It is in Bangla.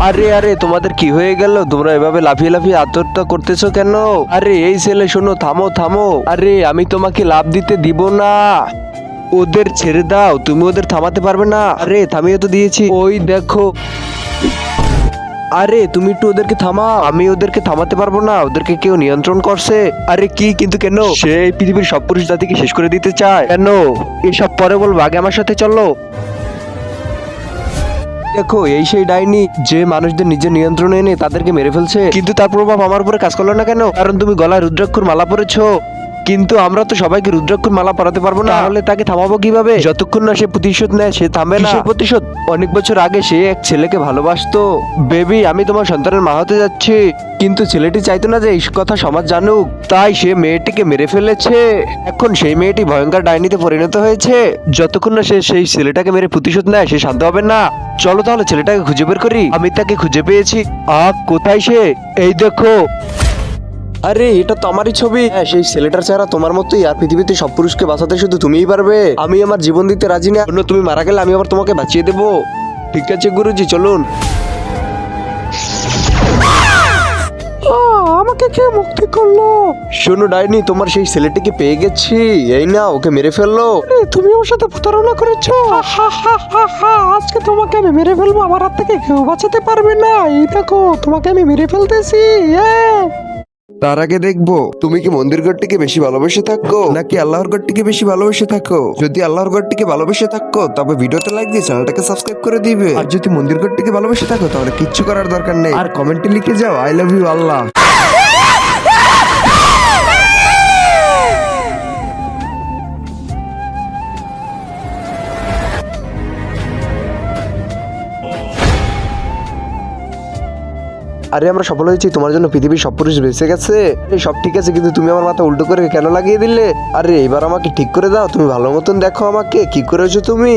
আরে আরে তোমাদের কি হয়ে গেল? তোমরা এভাবে লাফিয়ে লাফিয়ে আত্মহত্যা করতেছো কেন? আরে এই ছেলে শোনো, থামো থামো। আরে আমি তোমাকে লাভ দিতে দিব না, ওদের ছেড়ে দাও, তুমি ওদের থামাতে পারবে না। আরে থামিয়ে তো দিয়েছি, ওই দেখো। আরে তুমি একটু ওদেরকে থামাও, আমি ওদেরকে থামাতে পারবো না, ওদেরকে কেউ নিয়ন্ত্রণ করছে। আরে কি কিন্তু কেন? সে এই পৃথিবীর সব পুরুষ জাতিকে শেষ করে দিতে চায় কেন? এসব পরে বলবো, আগে আমার সাথে চলো। দেখো এই সেই ডাইনি যে মানুষদের নিজের নিয়ন্ত্রণে এনে তাদেরকে মেরে ফেলছে, কিন্তু তার প্রভাব আমার উপরে কাজ করলো না কেন? কারণ তুমি গলায় রুদ্রাক্ষর মালা পরেছো। কিন্তু আমরা তো সবাইকে রুদ্রাক্ষর মালা পরাতে পারবো না, তাহলে তাকে থামাবো কিভাবে? যতক্ষণ না সে প্রতিশোধ নেয় সে থামবে না। কিসের প্রতিশোধ? অনেক বছর আগে সে এক ছেলেকে ভালোবাসতো। বেবি, আমি তোমার সন্তানের মা হতে যাচ্ছি। কিন্তু ছেলেটি চাইতো না যে এই কথা সমাজ জানুক, তাই সে মেয়েটিকে মেরে ফেলেছে। এখন সেই মেয়েটি ভয়ঙ্কর ডাইনিতে পরিণত হয়েছে। যতক্ষণ না সে সেই ছেলেটাকে মেরে প্রতিশোধ নেয় সে শান্ত হবে না। চলো তাহলে ছেলেটাকে খুঁজে বের করি। আমি তাকে খুঁজে পেয়েছি। কোথায় সে? এই দেখো। আরে এটা তো আমারই ছবি। হ্যাঁ, সেই ছেলেটার চেহারা তোমার মতোই, আর পৃথিবীতে সব পুরুষকে বাঁচাতে শুধু তুমিই পারবে। আমি আমার জীবন দিতে রাজি না, অন্য তুমি মারা গেলে আমি আবার তোমাকে বাঁচিয়ে দেবো। ঠিক আছে গুরুজি, চলুন। আমাকে কে মুক্তি করলো? শোনো ডাইনি, তোমার সেই ছেলেটিকে পেয়ে গেছি। এই না, ওকে মেরে ফেললো। তুমি আমার সাথে প্রতারণা করেছো। আজকে তোমাকে আমি মেরে ফেলবো, আমার হাত থেকে কেউ বাঁচাতে পারবে না। এই দেখো, তোমাকে আমি মেরে ফেলতেছি। তার আগে দেখবো তুমি কি মন্দির ঘরটিকে বেশি ভালোবেসে থাকো নাকি আল্লাহর ঘরটিকে বেশি ভালোবেসে থাকো। যদি আল্লাহর ঘরটিকে ভালোবেসে থাকো তবে ভিডিওতে লাইক দিয়ে চ্যানেলটাকে সাবস্ক্রাইব করে দিবে। আর যদি মন্দির ঘরটিকে ভালোবেসে থাকো তাহলে কিচ্ছু করার দরকার নেই, আর কমেন্টে লিখে যাও আই লাভ ইউ আল্লাহ। আরে আমরা সফল হয়েছি, তোমার জন্য পৃথিবীর সব পুরুষ বেঁচে গেছে। এই সব ঠিক আছে, কিন্তু তুমি আমার মাথা উল্টো করে কেন লাগিয়ে দিলে? আরে এবার আমাকে ঠিক করে দাও, তুমি ভালো মতন দেখো আমাকে কি করেছো তুমি।